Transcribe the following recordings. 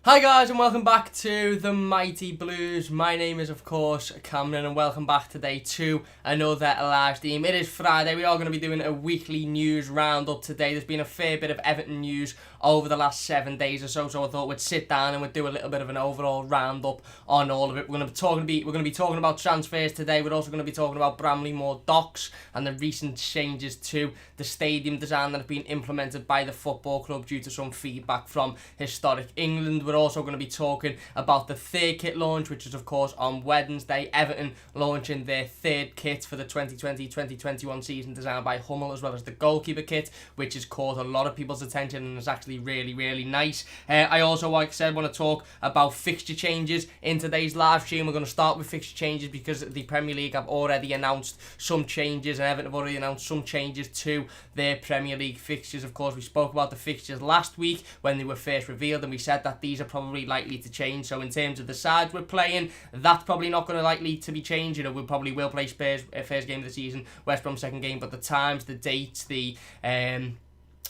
Hi guys and welcome back to the Mighty Blues. My name is of course Cameron and welcome back today to another live stream. It is Friday. We are going to be doing a weekly news roundup today. There's been a fair bit of Everton news over the last 7 days or so, so I thought we'd sit down and we'd do a little bit of an overall roundup on all of it. We're going to be talking about transfers today. We're also going to be talking about Bramley-Moore docks and the recent changes to the stadium design that have been implemented by the football club due to some feedback from Historic England. We're also going to be talking about the third kit launch, which is of course on Wednesday. Everton launching their third kit for the 2020-2021 season, designed by Hummel, as well as the goalkeeper kit, which has caught a lot of people's attention and is actually really nice. I also, like I said, want to talk about fixture changes in today's live stream. We're going to start with fixture changes because the Premier League have already announced some changes, and Everton have already announced some changes to their Premier League fixtures. Of course, we spoke about the fixtures last week when they were first revealed, and we said that these are probably likely to change. So in terms of the sides we're playing, that's probably not going to likely to be changed. You know, we probably will play Spurs first game of the season, West Brom second game, but the times, the dates, the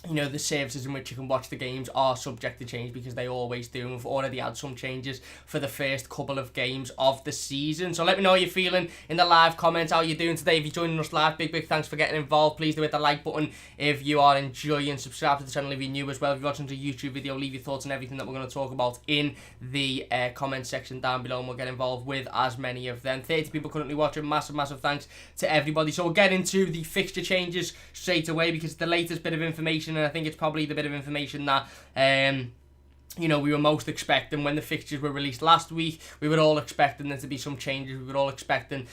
the services in which you can watch the games are subject to change because they always do. And we've already had some changes for the first couple of games of the season. So let me know how you're feeling in the live comments. How are you doing today? If you're joining us live, big thanks for getting involved. Please do hit the like button if you are enjoying. Subscribe to the channel if you're new as well. If you're watching the YouTube video, leave your thoughts on everything that we're going to talk about in the comment section down below, and we'll get involved with as many of them. 30 people currently watching. Massive thanks to everybody. So we'll get into the fixture changes straight away because it's the latest bit of information, and I think it's probably the bit of information that we were most expecting when the fixtures were released last week. We were all expecting there to be some changes. We were all expecting,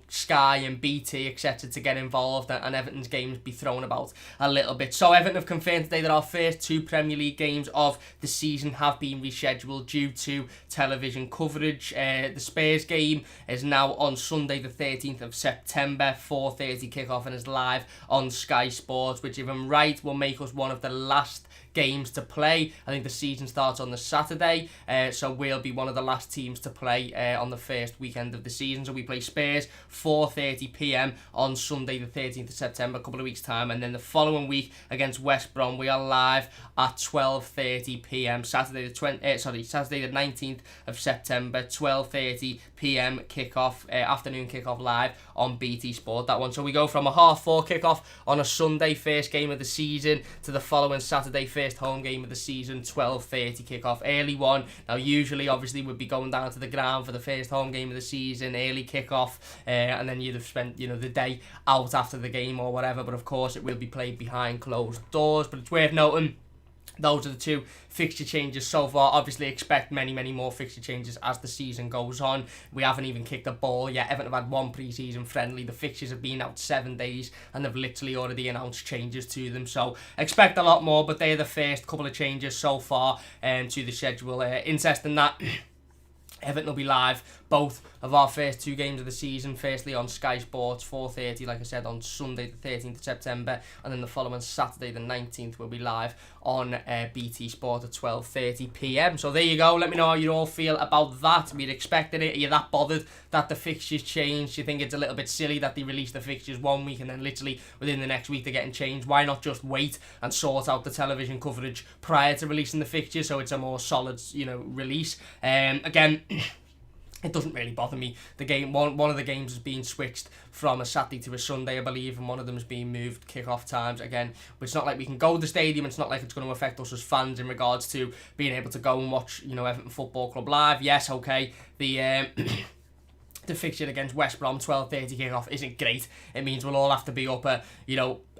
Sky and BT, etc. to get involved and Everton's games be thrown about a little bit. So Everton have confirmed today that our first two Premier League games of the season have been rescheduled due to television coverage. The Spurs game is now on Sunday the 13th of September, 4:30 kickoff, and is live on Sky Sports, which, if I'm right, will make us one of the last games to play. I think the season starts on the Saturday, so we'll be one of the last teams to play on the first weekend of the season. So we play Spurs 4:30 p.m. on Sunday the 13th of September, a couple of weeks time, and then the following week against West Brom we are live at 12:30 p.m. Saturday the 19th of September, 12:30 p.m. kickoff, afternoon kickoff live on BT Sport, that one. So we go from a 4:30 kickoff on a Sunday, first game of the season, to the following Saturday, first home game of the season, 12:30 kickoff, early one. Now usually obviously we'd be going down to the ground for the first home game of the season, early kickoff, and then you'd have spent the day out after the game or whatever, but of course it will be played behind closed doors. But it's worth noting those are the two fixture changes so far. Obviously expect many more fixture changes as the season goes on. We haven't even kicked a ball yet. Everton have had one pre-season friendly. The fixtures have been out 7 days and they've literally already announced changes to them. So expect a lot more, but they're the first couple of changes so far to the schedule. Interesting that Everton will be live both of our first two games of the season. Firstly on Sky Sports, 4:30, like I said, on Sunday the 13th of September, and then the following Saturday the 19th will be live on BT Sport at 12:30 p.m. So there you go. Let me know how you all feel about that. We'd expected it. Are you that bothered that the fixtures changed? Do you think it's a little bit silly that they released the fixtures 1 week and then literally within the next week they're getting changed? Why not just wait and sort out the television coverage prior to releasing the fixtures so it's a more solid, release? Again, it doesn't really bother me. The game, one of the games is being switched from a Saturday to a Sunday, I believe, and one of them is being moved kickoff times. Again, it's not like we can go to the stadium. It's not like it's going to affect us as fans in regards to being able to go and watch, Everton Football Club live. Yes, okay, the fixture against West Brom, 12:30 kickoff, isn't great. It means we'll all have to be up at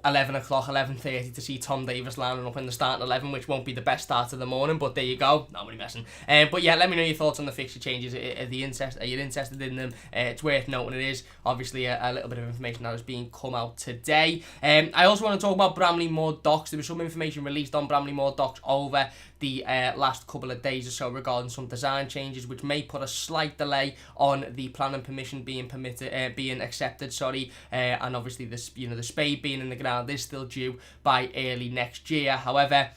11 o'clock, 11:30 to see Tom Davies lining up in the starting 11, which won't be the best start of the morning, but there you go. Not really messing. But yeah, let me know your thoughts on the fixture changes. Are you interested in them? It's worth noting it is obviously a little bit of information that has been come out today. I also want to talk about Bramley-Moore docks. There was some information released on Bramley-Moore docks over the last couple of days or so regarding some design changes, which may put a slight delay on the planning permission being accepted. And obviously the spade being in the ground is still due by early next year. However,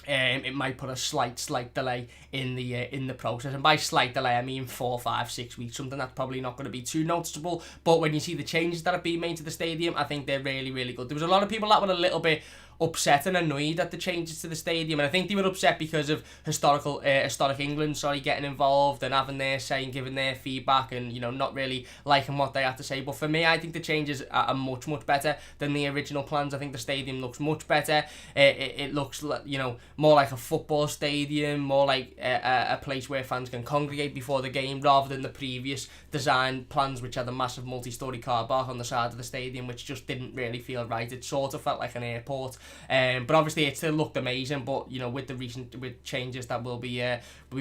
it might put a slight delay in the process, and by slight delay I mean 4, 5, 6 weeks, something that's probably not going to be too noticeable. But when you see the changes that have been made to the stadium, I think they're really good. There was a lot of people that were a little bit upset and annoyed at the changes to the stadium, and I think they were upset because of historic England, getting involved and having their say and giving their feedback, and not really liking what they had to say. But for me, I think the changes are much better than the original plans. I think the stadium looks much better. It looks more like a football stadium, more like a place where fans can congregate before the game, rather than the previous design plans, which had a massive multi-storey car park on the side of the stadium, which just didn't really feel right. It sort of felt like an airport. But obviously it still looked amazing. But with the recent changes that we'll be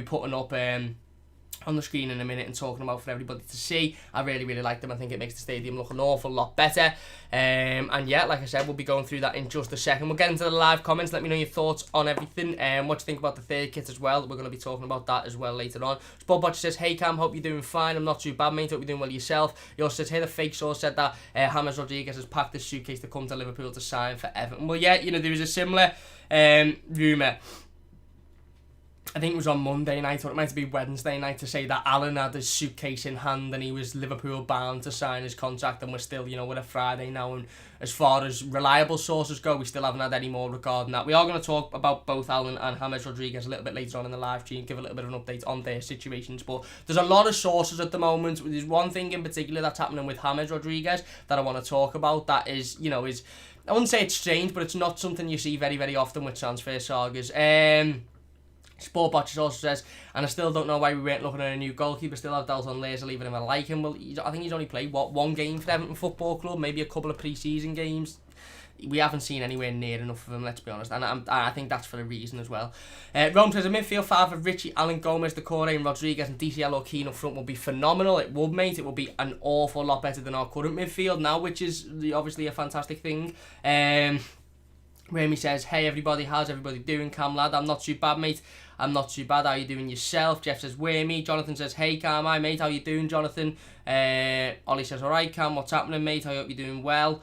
putting up on the screen in a minute and talking about for everybody to see, I really like them. I think it makes the stadium look an awful lot better. And yeah, like I said, we'll be going through that in just a second. We'll get into the live comments. Let me know your thoughts on everything and what you think about the third kit as well. We're going to be talking about that as well later on. Spotbotch says, hey Cam, hope you're doing fine. I'm not too bad, mate. Hope you're doing well yourself. He also says, hey, the fake source said that James Rodríguez has packed his suitcase to come to Liverpool to sign for Everton. Well, yeah, there was a similar rumour. I think it was on Monday night, or it might be Wednesday night, to say that Allan had his suitcase in hand and he was Liverpool bound to sign his contract, and we're still, we're a Friday now, and as far as reliable sources go, we still haven't had any more regarding that. We are going to talk about both Allan and James Rodríguez a little bit later on in the live stream, give a little bit of an update on their situations, but there's a lot of sources at the moment. There's one thing in particular that's happening with James Rodríguez that I want to talk about that is, I wouldn't say it's strange, but it's not something you see very often with transfer sagas. Sportbotch also says, and I still don't know why we weren't looking at a new goalkeeper. Still have doubt on Laser, leaving him. I like him. Well, I think he's only played one game for Everton Football Club, maybe a couple of pre-season games. We haven't seen anywhere near enough of him, let's be honest, and I think that's for a reason as well. Rome says, a midfield five of Richie, Allan, Gomez, Decore, and Rodríguez, and DCL or Keane up front would be phenomenal. It would, mate. It would be an awful lot better than our current midfield now, which is obviously a fantastic thing. Remy says, hey everybody, how's everybody doing? Cam lad, I'm not too bad, mate. I'm not too bad. How you doing yourself? Jeff says, Whammy. Jonathan says, hey Cam, hi mate, how you doing, Jonathan? Ollie says, alright Cam, what's happening, mate? I hope you're doing well.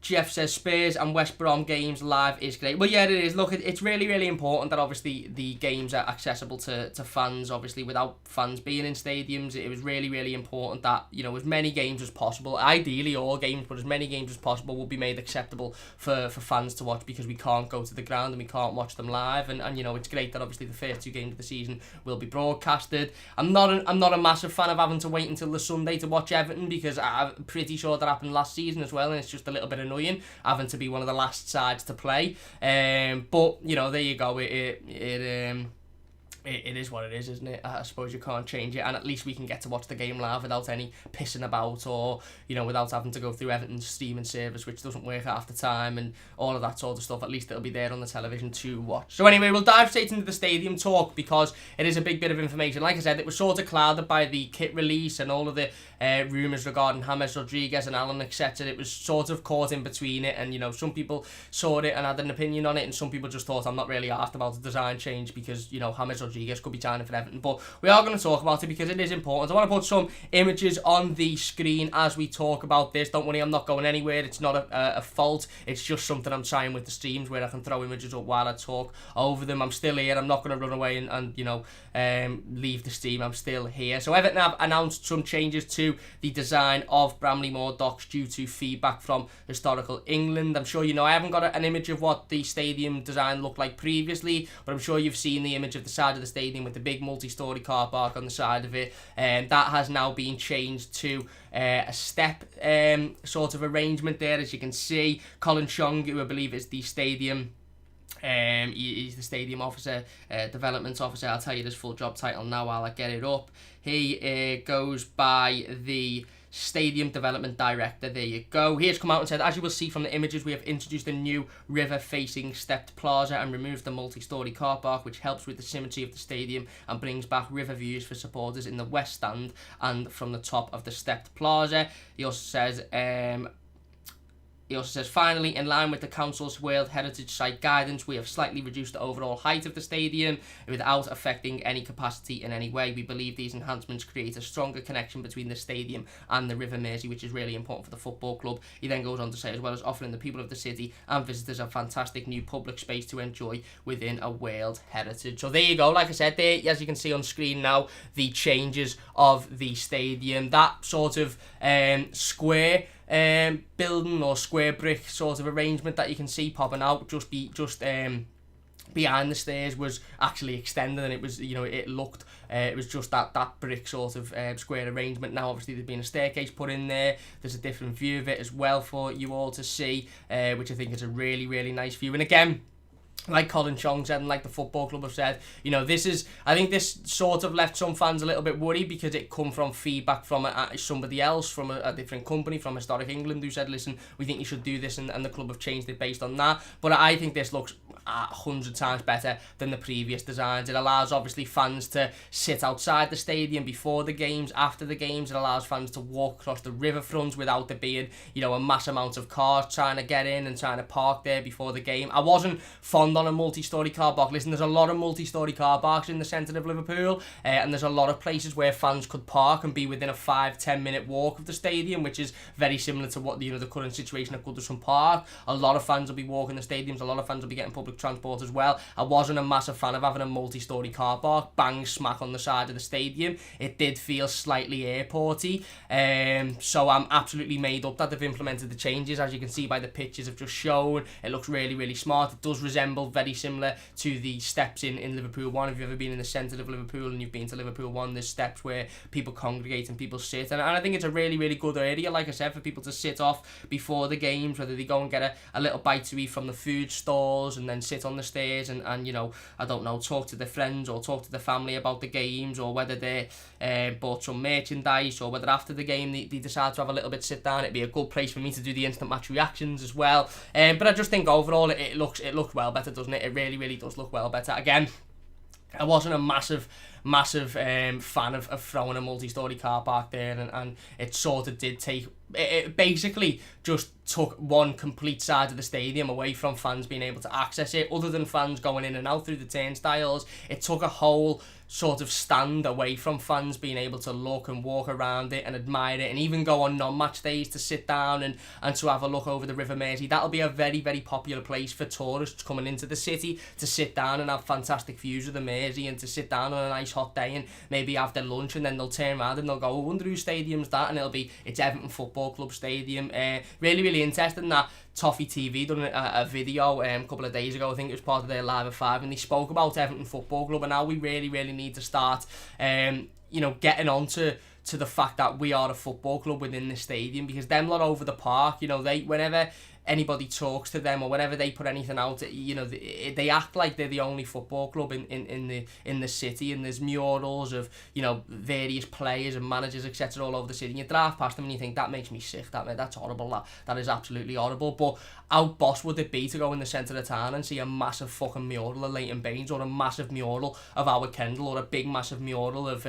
Jeff says, Spurs and West Brom games live is great. Well, yeah, it is. Look, it's really important that obviously the games are accessible to fans. Obviously, without fans being in stadiums, it was really important that, as many games as possible, ideally all games, but as many games as possible will be made acceptable for fans to watch, because we can't go to the ground and we can't watch them live. And it's great that obviously the first two games of the season will be broadcasted. I'm not a massive fan of having to wait until the Sunday to watch Everton, because I'm pretty sure that happened last season as well, and it's just a little bit annoying having to be one of the last sides to play. But there you go. It is what it is, isn't it? I suppose you can't change it, and at least we can get to watch the game live without any pissing about, or without having to go through Everton's streaming service, which doesn't work half the time, and all of that sort of stuff. At least it'll be there on the television to watch. So anyway, we'll dive straight into the stadium talk, because it is a big bit of information. Like I said, it was sort of clouded by the kit release and all of the rumours regarding James Rodríguez and Allan, etc. It was sort of caught in between it, and some people saw it and had an opinion on it, and some people just thought, I'm not really asked about the design change, because James Rodríguez could be signing for Everton. But we are going to talk about it because it is important. I want to put some images on the screen as we talk about this. Don't worry, I'm not going anywhere. It's not a fault. It's just something I'm trying with the streams, where I can throw images up while I talk over them. I'm still here. I'm not going to run away and leave the stream. I'm still here. So Everton have announced some changes to the design of Bramley-Moore docks due to feedback from historical England. I'm sure I haven't got an image of what the stadium design looked like previously, but I'm sure you've seen the image of the side of the stadium with the big multi-storey car park on the side of it, and that has now been changed to a step sort of arrangement there. As you can see, Colin Chong, who I believe is the stadium he's the stadium officer, development officer. I'll tell you his full job title now while I get it up. He goes by the Stadium Development Director. There you go. He has come out and said, as you will see from the images, we have introduced a new river-facing stepped plaza and removed the multi-storey car park, which helps with the symmetry of the stadium and brings back river views for supporters in the west stand and from the top of the stepped plaza. He also says, finally, in line with the Council's World Heritage Site guidance, we have slightly reduced the overall height of the stadium without affecting any capacity in any way. We believe these enhancements create a stronger connection between the stadium and the River Mersey, which is really important for the football club. He then goes on to say, as well as offering the people of the city and visitors a fantastic new public space to enjoy within a World Heritage. So there you go. Like I said, there, as you can see on screen now, the changes of the stadium. That sort of square building or square brick sort of arrangement that you can see popping out just behind the stairs was actually extended, and it was, you know, it looked, it was just that brick sort of square arrangement. Now obviously there's been a staircase put in there, there's a different view of it as well for you all to see, which I think is a really, really nice view. And again, like Colin Chong said and like the football club have said, you know, I think this sort of left some fans a little bit worried because it come from feedback from somebody else, from a different company, from Historic England, who said, listen, we think you should do this, and the club have changed it based on that. But I think this looks 100 times better than the previous designs. It allows obviously fans to sit outside the stadium before the games, after the games. It allows fans to walk across the riverfront without there being, you know, a mass amount of cars trying to get in and trying to park there before the game. I wasn't fond on a multi-storey car park. Listen, there's a lot of multi-storey car parks in the centre of Liverpool, and there's a lot of places where fans could park and be within a 5-10 minute walk of the stadium, which is very similar to what, you know, the current situation at Goodison Park. A lot of fans will be walking the stadiums, a lot of fans will be getting public transport as well. I wasn't a massive fan of having a multi-storey car park bang smack on the side of the stadium. It did feel slightly airporty, so I'm absolutely made up that they've implemented the changes. As you can see by the pictures I've just shown, it looks really, really smart. It does resemble very similar to the steps in Liverpool 1. If you've ever been in the centre of Liverpool and you've been to Liverpool 1, there's steps where people congregate and people sit, and I think it's a really, really good area, like I said, for people to sit off before the games, whether they go and get a little bite to eat from the food stalls and then sit on the stairs and you know, I don't know, talk to their friends or talk to their family about the games, or whether they bought some merchandise, or whether after the game they decide to have a little bit sit down. It'd be a good place for me to do the instant match reactions as well. But I just think overall it looks well better, doesn't it? It really, really does look well better. Again, I wasn't a massive fan of throwing a multi-storey car park there, and it sort of did take, it basically just took one complete side of the stadium away from fans being able to access it. Other than fans going in and out through the turnstiles, it took a whole sort of stand away from fans being able to look and walk around it and admire it, and even go on non-match days to sit down and to have a look over the River Mersey. That'll be a very, very popular place for tourists coming into the city to sit down and have fantastic views of the Mersey, and to sit down on a nice hot day and maybe have their lunch, and then they'll turn around and they'll go, I wonder whose stadium's that, and it's Everton Football Club Stadium. Really, really interesting that Toffee TV done a video a couple of days ago. I think it was part of their Live at 5, and they spoke about Everton Football Club, and now we really, really need to start you know, getting onto the fact that we are a football club within the stadium, because them lot over the park, you know, they, whenever anybody talks to them or whenever they put anything out, you know, they act like they're the only football club in the city, and there's murals of, you know, various players and managers, etc., all over the city, and you drive past them and you think, that makes me sick, that's horrible, that is absolutely horrible. But how boss would it be to go in the centre of town and see a massive fucking mural of Leighton Baines, or a massive mural of Howard Kendall, or a big massive mural of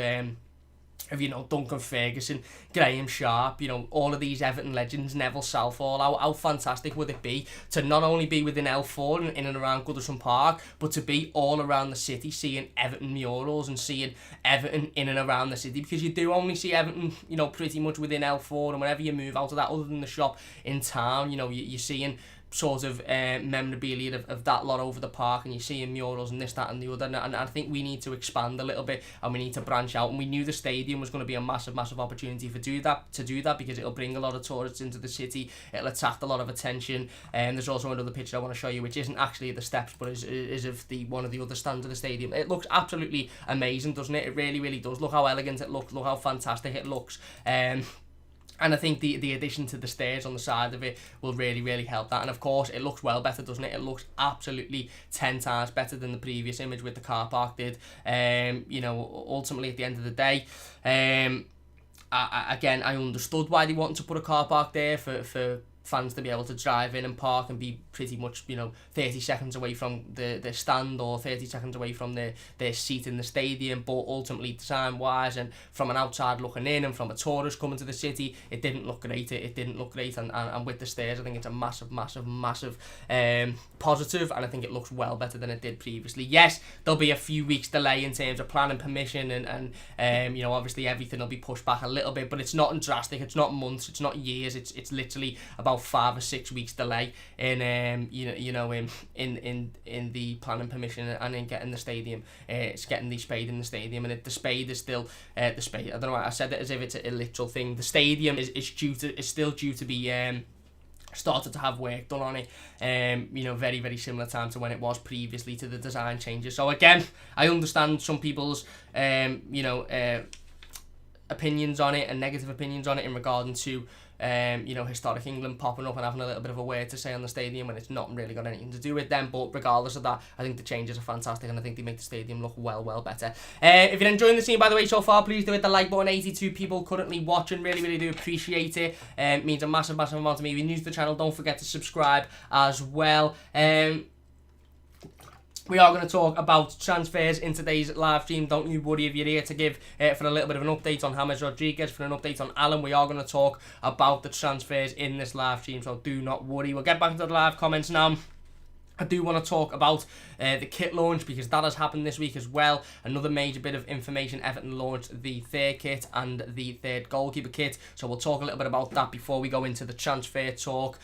you know, Duncan Ferguson, Graham Sharp, you know, all of these Everton legends, Neville Southall. How fantastic would it be to not only be within L4 in and around Goodison Park, but to be all around the city seeing Everton murals and seeing Everton in and around the city, because you do only see Everton, you know, pretty much within L4, and whenever you move out of that, other than the shop in town, you know, you're seeing sort of memorabilia of that lot over the park, and you're seeing murals and this, that and the other, and I think we need to expand a little bit, and we need to branch out, and we knew the stadium was going to be a massive opportunity to do that because it'll bring a lot of tourists into the city, it'll attract a lot of attention. And there's also another picture I want to show you, which isn't actually at the steps, but is of one of the other stands of the stadium. It looks absolutely amazing, doesn't it? It really, really does. Look how elegant it looks, look how fantastic it looks. And I think the addition to the stairs on the side of it will really, really help that. And of course, it looks well better, doesn't it? It looks absolutely 10 times better than the previous image with the car park did. You know, ultimately at the end of the day, again, I understood why they wanted to put a car park there for fans to be able to drive in and park and be pretty much, you know, 30 seconds away from the stand, or 30 seconds away from their seat in the stadium. But ultimately, design wise and from an outside looking in and from a tourist coming to the city, it didn't look great. It didn't look great, and with the stairs, I think it's a massive positive, and I think it looks well better than it did previously. Yes, there'll be a few weeks delay in terms of planning permission, and you know, obviously everything will be pushed back a little bit, but it's not drastic, it's not months, it's not years, it's literally about about 5 or 6 weeks delay in in the planning permission and in getting the stadium. It's getting the spade in the stadium, and the spade is still the spade. I don't know why I said it as if it's a literal thing. The stadium is still due to be started to have work done on it, very, very similar time to when it was previously to the design changes. So again, I understand some people's, opinions on it and negative opinions on it in regard to, historic England popping up and having a little bit of a word to say on the stadium when it's not really got anything to do with them. But regardless of that, I think the changes are fantastic, and I think they make the stadium look well better. If you're enjoying the scene, by the way, so far, please do hit the like button. 82 people currently watching. Really, really do appreciate it. It means a massive, massive amount to me. If you're new to the channel, don't forget to subscribe as well. We are going to talk about transfers in today's live stream. Don't you worry if you're here to give for a little bit of an update on James Rodríguez, for an update on Allan. We are going to talk about the transfers in this live stream, so do not worry. We'll get back into the live comments now. I do want to talk about the kit launch, because that has happened this week as well. Another major bit of information: Everton launched the third kit and the third goalkeeper kit. So we'll talk a little bit about that before we go into the transfer talk.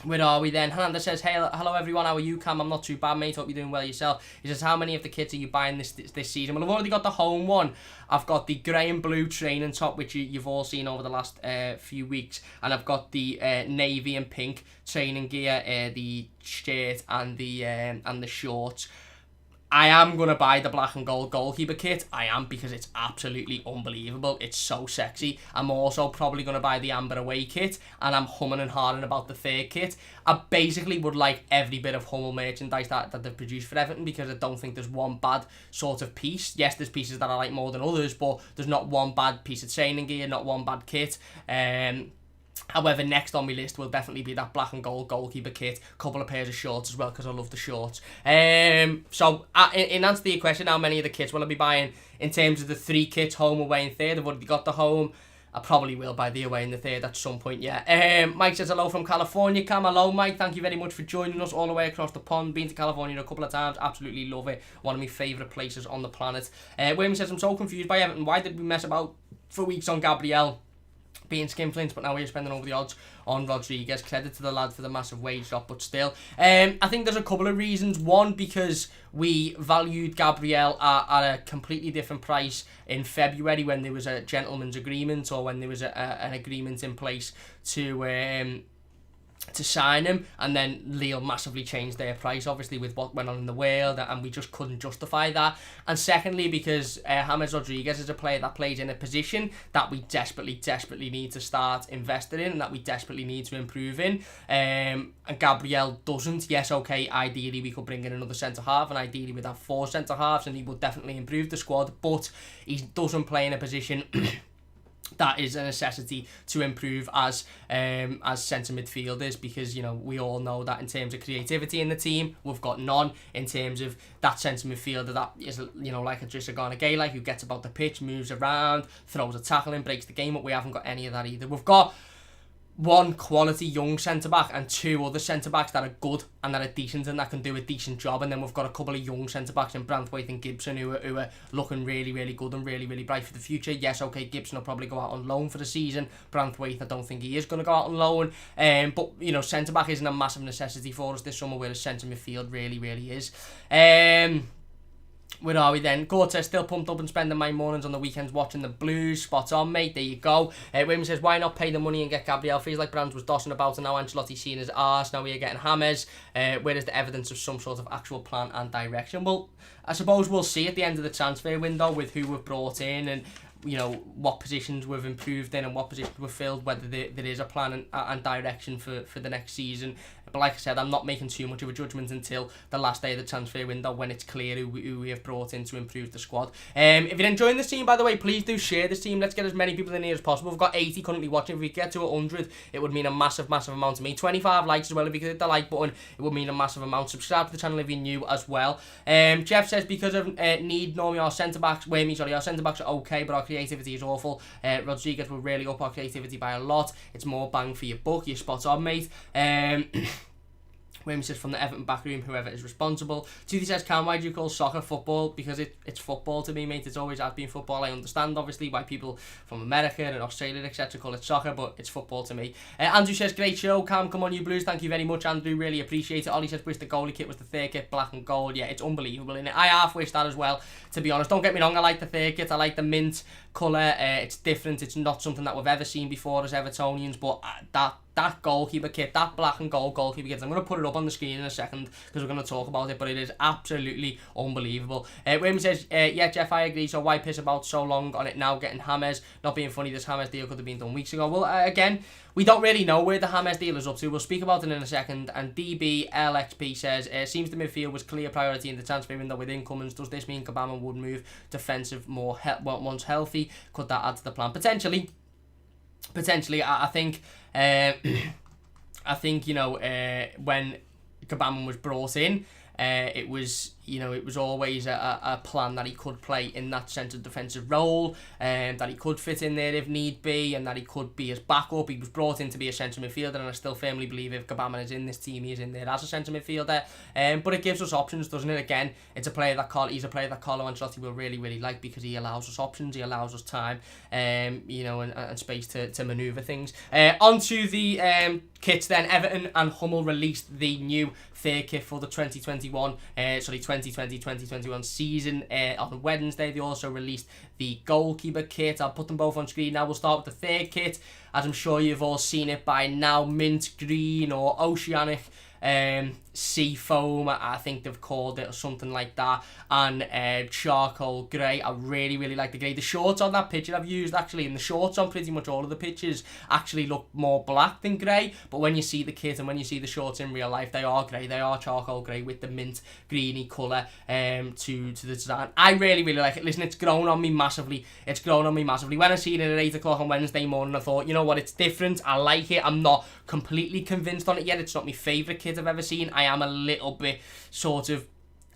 Where are we then? Hernandez says, hey, hello everyone, how are you, Cam? I'm not too bad, mate. Hope you're doing well yourself. He says, how many of the kits are you buying this season? Well, I've already got the home one. I've got the grey and blue training top, which you've all seen over the last few weeks. And I've got the navy and pink training gear, the shirt and the shorts. I am going to buy the black and gold goalkeeper kit. I am, because it's absolutely unbelievable. It's so sexy. I'm also probably going to buy the amber away kit, and I'm humming and hawing about the third kit. I basically would like every bit of Hummel merchandise that they've produced for Everton, because I don't think there's one bad sort of piece. Yes, there's pieces that I like more than others, but there's not one bad piece of training gear, not one bad kit. However, next on my list will definitely be that black and gold goalkeeper kit, a couple of pairs of shorts as well, because I love the shorts. So in answer to your question, how many of the kits will I be buying in terms of the 3 kits, home, away and third? I've already got the home. I probably will buy the away and the third at some point, yeah. Mike says hello from California. Cam, hello Mike, thank you very much for joining us all the way across the pond. Been to California a couple of times, absolutely love it. One of my favourite places on the planet. William says, I'm so confused by Everton. Why did we mess about for weeks on Gabriel being skinflints, but now we're spending over the odds on Rodríguez? Credit to the lad for the massive wage drop, but still. I think there's a couple of reasons. One, because we valued Gabriel at a completely different price in February, when there was a gentleman's agreement, or when there was an agreement in place to sign him, and then Lille massively changed their price, obviously, with what went on in the world, and we just couldn't justify that. And secondly, because James Rodríguez is a player that plays in a position that we desperately need to start investing in, and that we desperately need to improve in, and Gabriel doesn't. Yes, okay, ideally we could bring in another centre-half, and ideally we'd have 4 centre-halves, and he would definitely improve the squad, but he doesn't play in a position that is a necessity to improve as centre midfielders, because we all know that in terms of creativity in the team, we've got none. In terms of that centre midfielder that is like a Drissagana Gay, like, who gets about the pitch, moves around, throws a tackle in, breaks the game up. We haven't got any of that either. We've got one quality young centre-back and 2 other centre-backs that are good and that are decent and that can do a decent job, and then we've got a couple of young centre-backs in Branthwaite and Gibson who are looking really, really good and really, really bright for the future. Yes, okay, Gibson will probably go out on loan for the season. Branthwaite, I don't think he is going to go out on loan, but centre-back isn't a massive necessity for us this summer, whereas centre midfield really, really is. Where are we then? Cortez, still pumped up and spending my mornings on the weekends watching the Blues. Spot on, mate. There you go. William says, why not pay the money and get Gabriel? Feels like Brands was dossing about, and now Ancelotti's seen his arse. Now we're getting James. Where is the evidence of some sort of actual plan and direction? Well, I suppose we'll see at the end of the transfer window with who we've brought in, and what positions we've improved in and what positions we've filled, whether there is a plan and direction for the next season. But like I said, I'm not making too much of a judgment until the last day of the transfer window, when it's clear who we have brought in to improve the squad. If you're enjoying this team, by the way, please do share this team. Let's get as many people in here as possible. We've got 80 currently watching. If we get to 100, it would mean a massive, massive amount to me. 25 likes as well. If you could hit the like button, it would mean a massive amount. Subscribe to the channel if you're new as well. Jeff says, because of need, normally our centre-backs, our centre-backs are okay, but our creativity is awful. Rodríguez will really up our creativity by a lot. It's more bang for your buck. You're spot on, mate. Wayne says from the Everton backroom, whoever is responsible. Toothy says, Cam, why do you call soccer football? Because it's football to me, mate. It's always has been football. I understand, obviously, why people from America and Australia, etc. call it soccer, but it's football to me. Andrew says, great show, Cam, come on you Blues. Thank you very much, Andrew. Really appreciate it. Ollie says, wish the goalie kit was the third kit, black and gold. Yeah, it's unbelievable, innit? I half wish that as well, to be honest. Don't get me wrong, I like the third kit. I like the mint colour. It's different. It's not something that we've ever seen before as Evertonians, but that goalkeeper kit, that black and gold goalkeeper kit, I'm going to put it up on the screen in a second because we're going to talk about it, but it is absolutely unbelievable. William says, yeah, Jeff, I agree, so why piss about so long on it now, getting Hammers? Not being funny, this Hammers deal could have been done weeks ago. Well, again, we don't really know where the Hammers deal is up to. We'll speak about it in a second. And DBLXP says, seems the midfield was clear priority in the transfer window with incomings. Does this mean Kabama would move defensive more once healthy? Could that add to the plan? Potentially, I think, you know, when Kabama was brought in, it was always a plan that he could play in that centre defensive role, that he could fit in there if need be, and that he could be his backup. He was brought in to be a centre midfielder, and I still firmly believe if Kabama is in this team, he is in there as a centre midfielder. But it gives us options, doesn't it? Again, he's a player that Carlo Ancelotti will really, really like because he allows us options, he allows us time, and space to manoeuvre things. Onto the kits then. Everton and Hummel released the new third kit for the 2020-2021 season on Wednesday. They also released the goalkeeper kit. I'll put them both on screen now. We'll start with the third kit. As I'm sure you've all seen it by now, mint green or oceanic sea foam, I think they've called it, or something like that, and charcoal grey. I really, really like the grey. The shorts on that picture I've used, actually, and the shorts on pretty much all of the pictures actually look more black than grey, but when you see the kit and when you see the shorts in real life, they are grey. They are charcoal grey with the mint greeny colour to the design. I really, really like it. Listen, it's grown on me massively. When I seen it at 8 o'clock on Wednesday morning, I thought, you know what, it's different. I like it. I'm not completely convinced on it yet. It's not my favourite kit I've ever seen. I am a little bit sort of,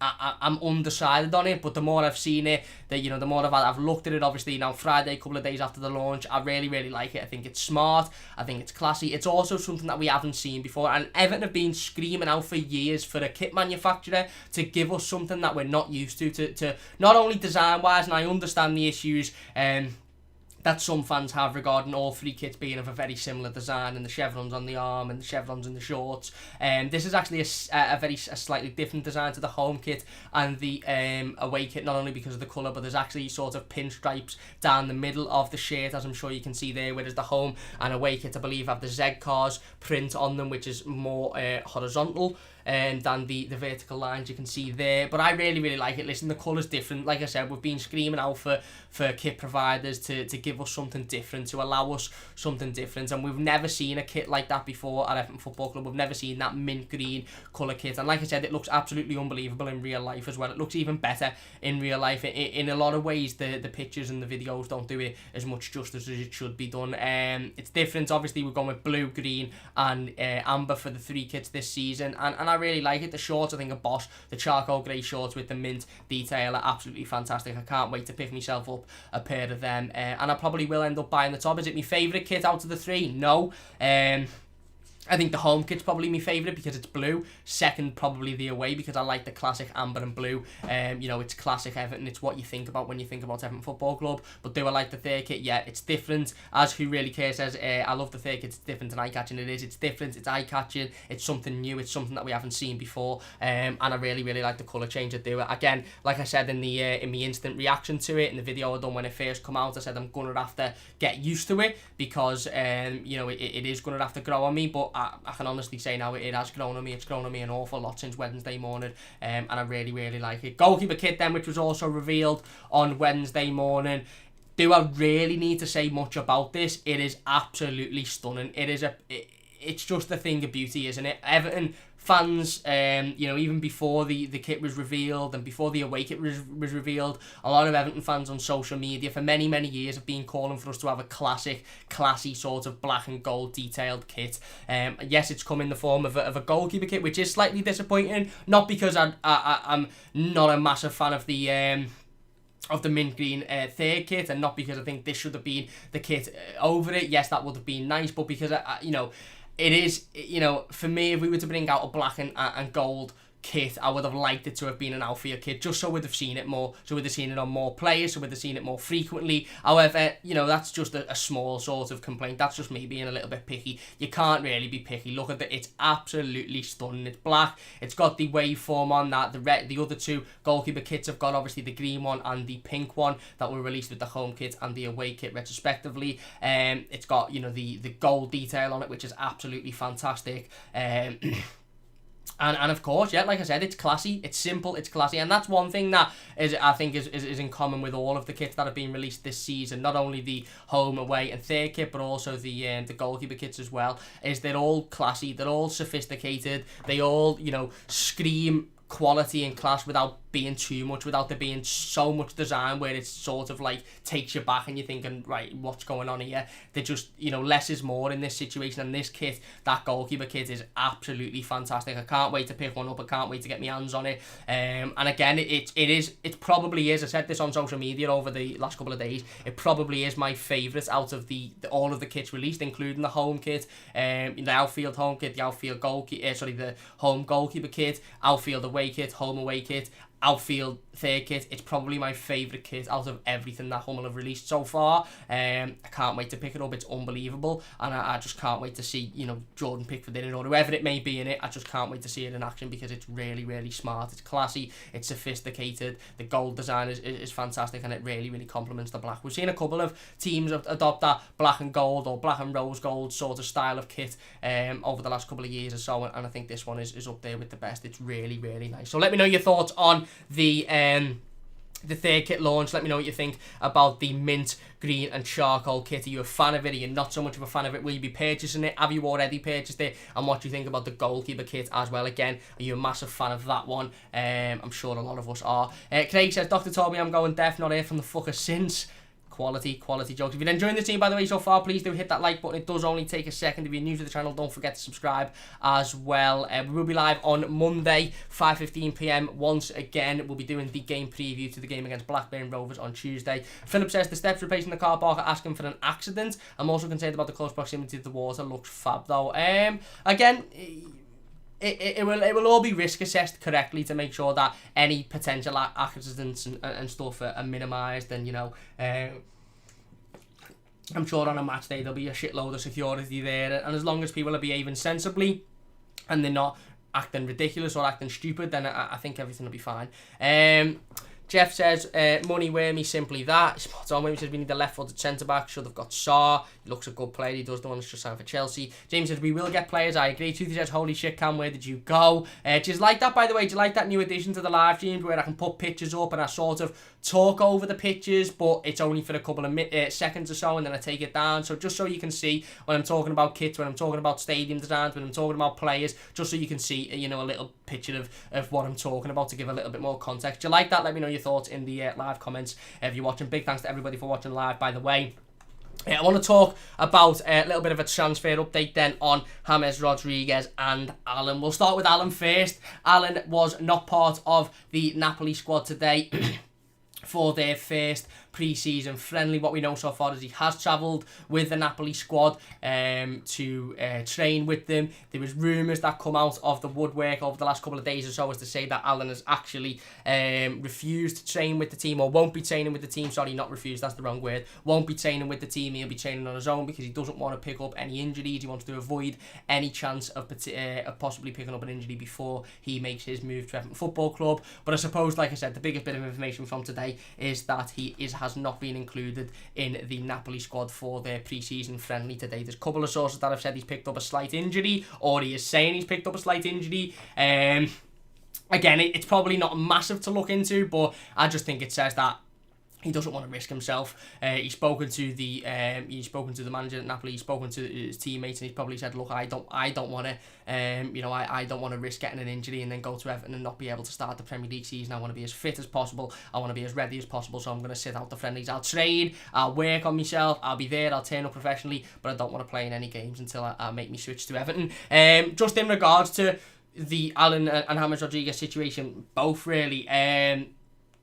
I'm undecided on it, but the more I've seen it, the more I've looked at it, obviously now Friday, a couple of days after the launch, I really, really like it. I think it's smart, I think it's classy, it's also something that we haven't seen before, and Everton have been screaming out for years for a kit manufacturer to give us something that we're not used to not only design-wise, and I understand the issues, that some fans have regarding all three kits being of a very similar design, and the chevrons on the arm and the chevrons in the shorts. This is actually a slightly different design to the home kit and the away kit, not only because of the colour, but there's actually sort of pinstripes down the middle of the shirt, as I'm sure you can see there, whereas the home and away kit, I believe, have the Z-Cars print on them, which is more horizontal than the vertical lines you can see there. But I really, really like it. Listen, the colour's different. Like I said, we've been screaming out for kit providers to give us something different, to allow us something different, and we've never seen a kit like that before at Everton Football Club. We've never seen that mint green colour kit, and like I said, it looks absolutely unbelievable in real life as well. It looks even better in real life. In a lot of ways, the pictures and the videos don't do it as much justice as it should be done. It's different. Obviously, we're going with blue, green and amber for the three kits this season, and I really like it. The shorts, I think, are boss. The charcoal grey shorts with the mint detail are absolutely fantastic. I can't wait to pick myself up a pair of them, and I probably will end up buying the top. Is it my favourite kit out of the three? No. I think the home kit's probably my favourite because it's blue. Second, probably the away, because I like the classic amber and blue. It's classic Everton. It's what you think about when you think about Everton Football Club. But do I like the third kit? Yeah, it's different. As Who Really Cares says, I love the third kit. It's different and eye-catching. It is. It's different. It's eye-catching. It's something new. It's something that we haven't seen before. And I really, really like the colour change they do. Again, like I said in my instant reaction to it, in the video I done when it first come out, I said I'm going to have to get used to it because, it is going to have to grow on me. But I can honestly say now it has grown on me. It's grown on me an awful lot since Wednesday morning, and I really, really like it. Goalkeeper kit then, which was also revealed on Wednesday morning. Do I really need to say much about this? It is absolutely stunning. It's just a thing of beauty, isn't it? Everton fans, even before the kit was revealed and before the away kit was revealed, a lot of Everton fans on social media for many, many years have been calling for us to have a classic, classy sort of black and gold detailed kit. Yes, it's come in the form of a goalkeeper kit, which is slightly disappointing, not because I'm not a massive fan of the mint green third kit, and not because I think this should have been the kit over it. Yes, that would have been nice, but because it is, for me, if we were to bring out a black and gold kit, I would have liked it to have been an outfield kit, just so we'd have seen it more, so we'd have seen it on more players, so we'd have seen it more frequently. However, that's just a small sort of complaint. That's just me being a little bit picky. You can't really be picky. Look at it, it's absolutely stunning. It's black, it's got the waveform on that. The other two goalkeeper kits have got obviously the green one and the pink one that were released with the home kit and the away kit retrospectively. It's got the gold detail on it, which is absolutely fantastic. And of course, yeah, like I said, it's classy, it's simple, it's classy, and that's one thing that I think is in common with all of the kits that have been released this season. Not only the home, away, and third kit, but also the goalkeeper kits as well. Is they're all classy, they're all sophisticated, they all scream quality and class without being too much, without there being so much design where it's sort of like takes you back and you're thinking, right, what's going on here? They're just, less is more in this situation, and this kit, that goalkeeper kit, is absolutely fantastic. I can't wait to pick one up, I can't wait to get my hands on it. And again, it probably is, I said this on social media over the last couple of days, it probably is my favourite out of all of the kits released, including the home kit, the outfield home kit, the outfield the home goalkeeper kit, outfield away kit, home away kit, outfield third kit. It's probably my favourite kit out of everything that Hummel have released so far. I can't wait to pick it up. It's unbelievable, and I just can't wait to see Jordan Pickford in it, or whoever it may be in it. I just can't wait to see it in action, because it's really, really smart, it's classy, it's sophisticated, the gold design is fantastic, and it really, really complements the black. We've seen a couple of teams adopt that black and gold or black and rose gold sort of style of kit over the last couple of years or so, and I think this one is up there with the best. It's really, really nice. So let me know your thoughts on the third kit launch. Let me know what you think about the mint, green and charcoal kit. Are you a fan of it? Are you not so much of a fan of it? Will you be purchasing it? Have you already purchased it? And what do you think about the goalkeeper kit as well? Again, are you a massive fan of that one? I'm sure a lot of us are. Craig says, Dr. told me I'm going deaf, not here from the fucker since. Quality jokes. If you're enjoying the team, by the way, so far, please do hit that like button. It does only take a second. If you're new to the channel, don't forget to subscribe as well. We will be live on Monday, 5:15 PM. Once again, we'll be doing the game preview to the game against Blackburn Rovers on Tuesday. Philip says, the steps replacing the car park are asking for an accident. I'm also concerned about the close proximity to the water. Looks fab, though. Again, it will all be risk assessed correctly to make sure that any potential accidents and stuff are minimised, and I'm sure on a match day there'll be a shitload of security there, and as long as people are behaving sensibly and they're not acting ridiculous or acting stupid, then I think everything will be fine. Jeff says, money wear me, simply that. Tom Williams says, we need a left-footed centre-back. Should have got Sarr. He looks a good player. He does the one that's just signed for Chelsea. James says, we will get players. I agree. Toothy says, holy shit, Cam, where did you go? Do you like that, by the way? Do you like that new addition to the live streams where I can put pictures up and I sort of talk over the pictures, but it's only for a couple of seconds or so, and then I take it down. So just so you can see when I'm talking about kits, when I'm talking about stadium designs, when I'm talking about players, just so you can see, a little picture of what I'm talking about to give a little bit more context. Do you like that? Let me know your thoughts in the live comments if you're watching. Big thanks to everybody for watching live, by the way. I want to talk about a little bit of a transfer update then on James Rodríguez and Allan. We'll start with Allan first. Allan was not part of the Napoli squad today for their first pre-season friendly. What we know so far is he has travelled with the Napoli squad to train with them. There was rumours that come out of the woodwork over the last couple of days or so as to say that Allan has actually refused to train with the team, or won't be training with the team. Sorry, not refused, that's the wrong word. Won't be training with the team. He'll be training on his own because he doesn't want to pick up any injuries. He wants to avoid any chance of possibly picking up an injury before he makes his move to Everton Football Club. But I suppose, like I said, the biggest bit of information from today is that he has not been included in the Napoli squad for their pre-season friendly today. There's a couple of sources that have said he's picked up a slight injury, or he is saying he's picked up a slight injury. Again, it's probably not massive to look into, but I just think it says that he doesn't want to risk himself. He's spoken to the manager at Napoli. He's spoken to his teammates, and he's probably said, "Look, I don't want to, I don't want to risk getting an injury and then go to Everton and not be able to start the Premier League season. I want to be as fit as possible. I want to be as ready as possible. So I'm going to sit out the friendlies. I'll train. I'll work on myself. I'll be there. I'll turn up professionally, but I don't want to play in any games until I make me switch to Everton." Just in regards to the Allan and James Rodríguez situation, both really.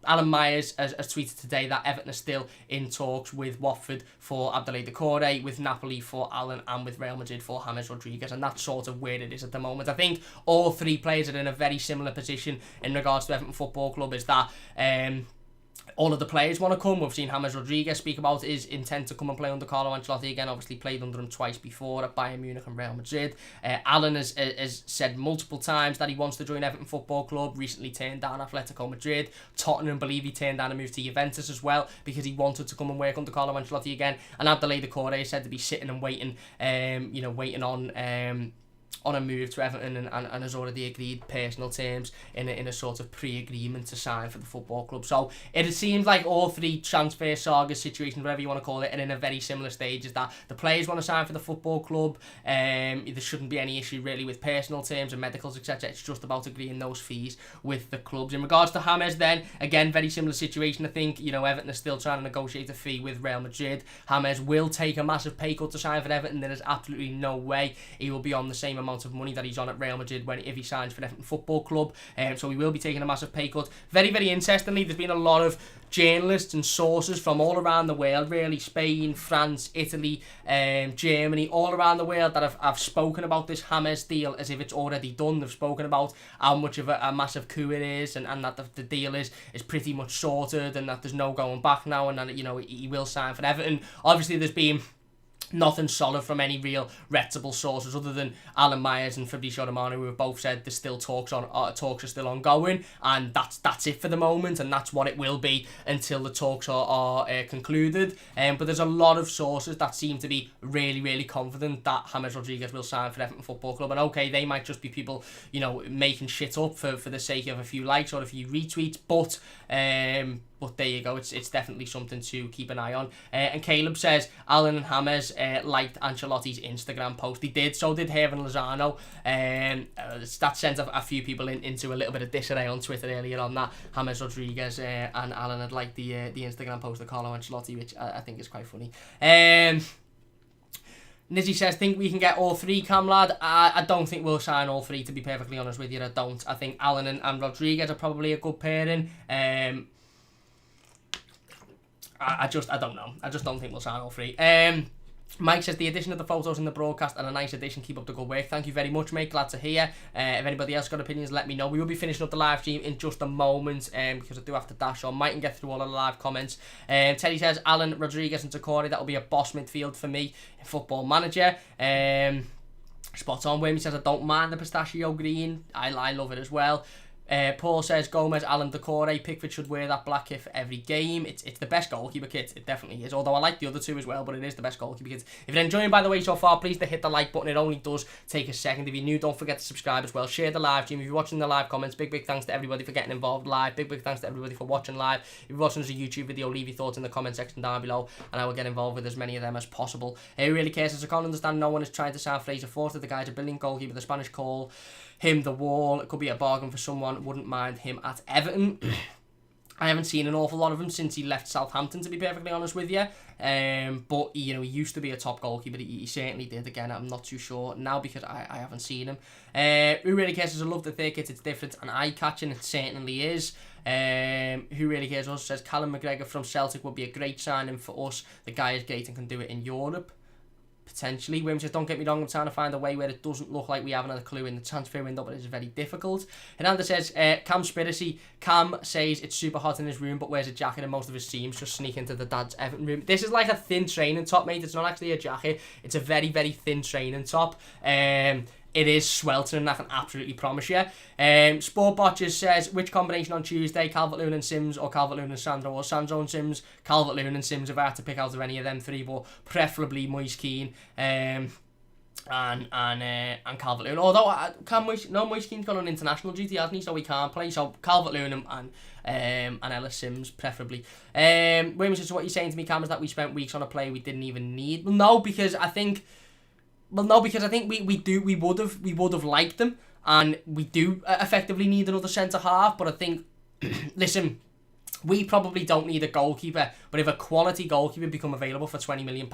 Alan Myers has tweeted today that Everton are still in talks with Watford for Abdoulaye Doucouré, with Napoli for Allan, and with Real Madrid for James Rodríguez, and that's sort of where it is at the moment. I think all three players are in a very similar position in regards to Everton Football Club, is that all of the players want to come. We've seen James Rodríguez speak about his intent to come and play under Carlo Ancelotti again. Obviously played under him twice before at Bayern Munich and Real Madrid. Allan has said multiple times that he wants to join Everton Football Club. Recently turned down Atletico Madrid. Tottenham believe he turned down a move to Juventus as well because he wanted to come and work under Carlo Ancelotti again. And Abdoulaye Doucouré is said to be sitting and waiting, waiting on a move to Everton and has already agreed personal terms in a sort of pre-agreement to sign for the football club. So it seems like all three transfer saga situations, whatever you want to call it, are in a very similar stage, is that the players want to sign for the football club. There shouldn't be any issue really with personal terms and medicals, etc. It's just about agreeing those fees with the clubs. In regards to James then, again, very similar situation. I think, Everton are still trying to negotiate a fee with Real Madrid. James will take a massive pay cut to sign for Everton. There is absolutely no way he will be on the same amount of money that he's on at Real Madrid if he signs for Everton Football Club. So he will be taking a massive pay cut. Very, very interestingly, there's been a lot of journalists and sources from all around the world, really, Spain, France, Italy, Germany, all around the world that have spoken about this James deal as if it's already done. They've spoken about how much of a massive coup it is, and that the deal is pretty much sorted, and that there's no going back now, and that he will sign for Everton. Obviously, there's been nothing solid from any real reputable sources other than Alan Myers and Fabrizio Romano, who have both said there's still talks are still ongoing, and that's it for the moment, and that's what it will be until the talks are concluded. But there's a lot of sources that seem to be really, really confident that James Rodríguez will sign for Everton Football Club. And okay, they might just be people making shit up for the sake of a few likes or a few retweets, but there you go, it's definitely something to keep an eye on. And Caleb says Allan and James liked Ancelotti's Instagram post. He did, so did Herman Lozano. That sent a few people into a little bit of disarray on Twitter earlier on that James Rodríguez and Allan had liked the Instagram post of Carlo Ancelotti, which I think is quite funny. Nizzy says, think we can get all three, Cam lad? I don't think we'll sign all three, to be perfectly honest with you. I don't. I think Allan and Rodríguez are probably a good pairing. I don't know. I just don't think we'll sign all three. Mike says, the addition of the photos in the broadcast and a nice addition. Keep up the good work. Thank you very much, mate. Glad to hear. If anybody else got opinions, let me know. We will be finishing up the live stream in just a moment because I do have to dash on. Mightn't get through all of the live comments. Teddy says, Allan, Rodríguez and Doucouré, that will be a boss midfield for me in Football Manager. Spot on. Wimmy says, I don't mind the pistachio green. I love it as well. Paul says, Gomez, Allan, Doucouré, Pickford should wear that black kit for every game. It's the best goalkeeper kit, it definitely is, although I like the other two as well, but it is the best goalkeeper kit. If you're enjoying, by the way, so far, please hit the like button. It only does take a second. If you're new, don't forget to subscribe as well. Share the live stream. If you're watching the live comments, big thanks to everybody for getting involved live. Big thanks to everybody for watching live. If you're watching as a YouTube video, leave your thoughts in the comment section down below, and I will get involved with as many of them as possible. Who really cares? As I can't understand, no one is trying to sign Fraser Forster. The guy's a brilliant goalkeeper. The Spanish call him the wall. It could be a bargain for someone. Wouldn't mind him at Everton. I haven't seen an awful lot of him since he left Southampton, to be perfectly honest with you. But he used to be a top goalkeeper. He certainly did. Again, I'm not too sure now because I haven't seen him. Who really cares? I love the thick kit. It's different and eye-catching. It certainly is. Who really cares? Also says Callum McGregor from Celtic would be a great signing for us. The guy is great and can do it in Europe. Potentially. William says, don't get me wrong, I'm trying to find a way where it doesn't look like we haven't had a clue in the transfer window, but it's very difficult. Hernandez says, Camspiracy. Cam says it's super hot in his room, but wears a jacket and most of his teams just sneak into the dad's Everton room. This is like a thin training top, mate. It's not actually a jacket. It's a very, very thin training top. It is sweltering, I can absolutely promise you. Sport Botches says, which combination on Tuesday? Calvert-Lewin and Sims, or Calvert-Lewin and Sandro, or Sandro and Sims? Calvert-Lewin and Sims, if I had to pick out of any of them three, but preferably Moise Keane and Calvert-Lewin. Although Moise Keane's got on international duty, hasn't he? So he can't play. So Calvert-Lewin and Ellis Sims, preferably. William says, so what you're saying to me, Cam, is that we spent weeks on a player we didn't even need? Well, no, because I think we would have liked them, and we do effectively need another centre half. But I think, listen, We probably don't need a goalkeeper, but if a quality goalkeeper become available for £20 million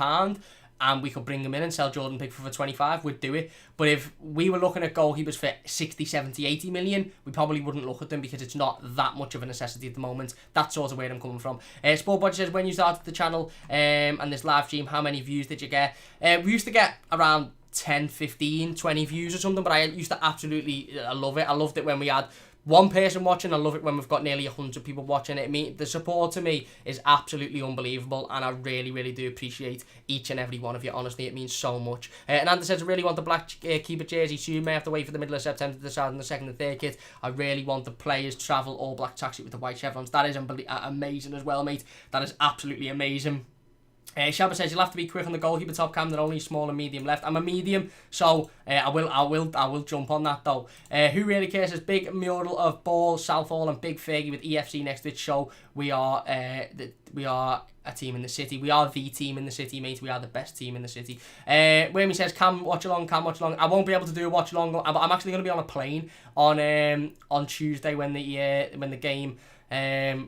and we could bring him in and sell Jordan Pickford for 25, we'd do it. But if we were looking at goalkeepers for 60, 70, 80 million, we probably wouldn't look at them because it's not that much of a necessity at the moment. That's sort of where I'm coming from. Sportbudget says, when you started the channel and this live stream, how many views did you get? We used to get around 10, 15, 20 views or something, but I used to absolutely love it. I loved it when we had one person watching. I love it when we've got nearly 100 people watching it. The support to me is absolutely unbelievable, and I really, really do appreciate each and every one of you. Honestly, it means so much. And Andy says, I really want the black keeper jersey soon. May have to wait for the middle of September to decide on the second and third kit. I really want the players travel all black tracksuit with the white chevrons. That is amazing as well, mate. That is absolutely amazing. Shabba says, you'll have to be quick on the goalkeeper, top cam. They're only small and medium left. I'm a medium, so I will jump on that though. Who really cares? Says, big mural of Ball, Southall, and Big Fergie with EFC next to it. Show we are a team in the city. We are the team in the city, mate. We are the best team in the city. Whammy says, Cam watch along. I won't be able to do a watch along. I'm actually going to be on a plane on Tuesday when the game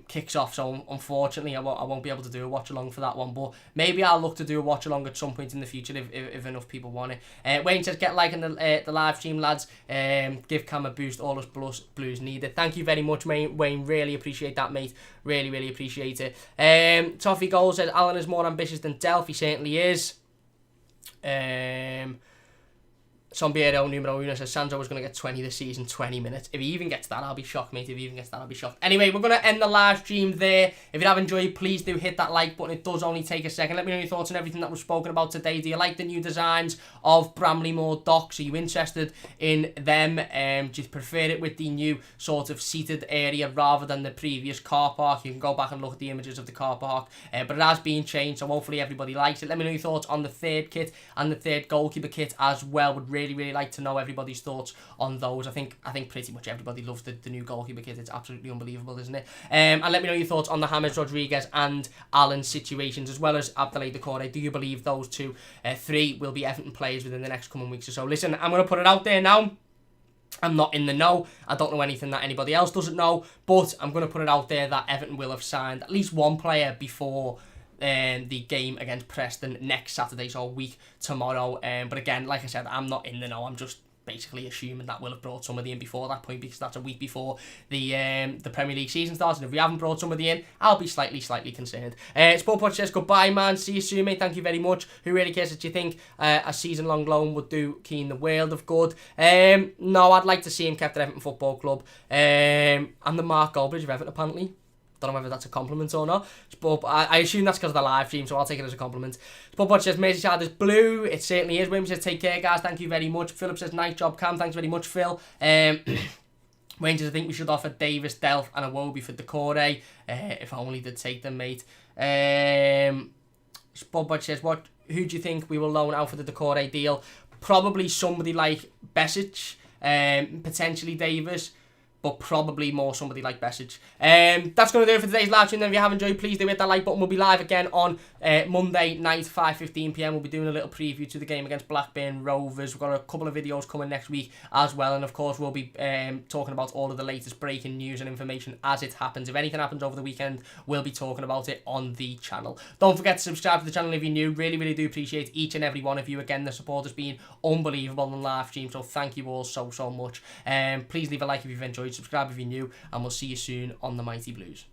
kicks off, so unfortunately I won't be able to do a watch along for that one, but maybe I'll look to do a watch along at some point in the future if enough people want it. Wayne says, get liking the live stream, lads. Give Cam a boost, all us blues need it. Thank you very much, Wayne. Really appreciate that, mate. Really, really appreciate it. Toffee Gold says, Allan is more ambitious than Delph. He certainly is. Sombiero numero uno says, Sandro was going to get 20 this season, 20 minutes. If he even gets that, I'll be shocked, mate. If he even gets that, I'll be shocked. Anyway, we're going to end the live stream there. If you have enjoyed, please do hit that like button. It does only take a second. Let me know your thoughts on everything that was spoken about today. Do you like the new designs of Bramley-Moore docks? Are you interested in them? Do you prefer it with the new sort of seated area rather than the previous car park? You can go back and look at the images of the car park. But it has been changed, so hopefully everybody likes it. Let me know your thoughts on the third kit and the third goalkeeper kit as well. Would really like to know everybody's thoughts on those. I think pretty much everybody loves the new goalkeeper kit. It's absolutely unbelievable, isn't it? And let me know your thoughts on the James Rodríguez and Allan situations, as well as Abdoulaye Doucouré. Do you believe those three will be Everton players within the next coming weeks or so? Listen, I'm going to put it out there now. I'm not in the know. I don't know anything that anybody else doesn't know, but I'm going to put it out there that Everton will have signed at least one player before the game against Preston next Saturday, so a week tomorrow. But again, like I said, I'm not in the know. I'm just basically assuming that we'll have brought somebody in before that point, because that's a week before the Premier League season starts, and if we haven't brought somebody in, I'll be slightly concerned. Sportpod says, goodbye, man. See you soon, mate. Thank you very much. Who really cares? What you think a season-long loan would do Keane the world of good? No, I'd like to see him kept at Everton Football Club. And the Mark Goldbridge of Everton, apparently. Don't know whether that's a compliment or not, but I assume that's because of the live stream, so I'll take it as a compliment. Spotbot says, Merseyside is blue. It certainly is. William says, take care, guys. Thank you very much. Philip says, nice job, Cam. Thanks very much, Phil. Wayne says, I think we should offer Davis, Delph and Iwobi for Doucouré. If only they'd take them, mate. Spotbot says, who do you think we will loan out for the Doucouré deal? Probably somebody like Besic, potentially Davis, but probably more somebody like Besic. That's going to do it for today's live stream. Then if you have enjoyed, please do hit that like button. We'll be live again on Monday night, 5:15 PM. We'll be doing a little preview to the game against Blackburn Rovers. We've got a couple of videos coming next week as well. And of course, we'll be talking about all of the latest breaking news and information as it happens. If anything happens over the weekend, we'll be talking about it on the channel. Don't forget to subscribe to the channel if you're new. Really do appreciate each and every one of you. Again, the support has been unbelievable on live stream. So thank you all so much. Please leave a like if you've enjoyed. Subscribe if you're new, and we'll see you soon on the Mighty Blues.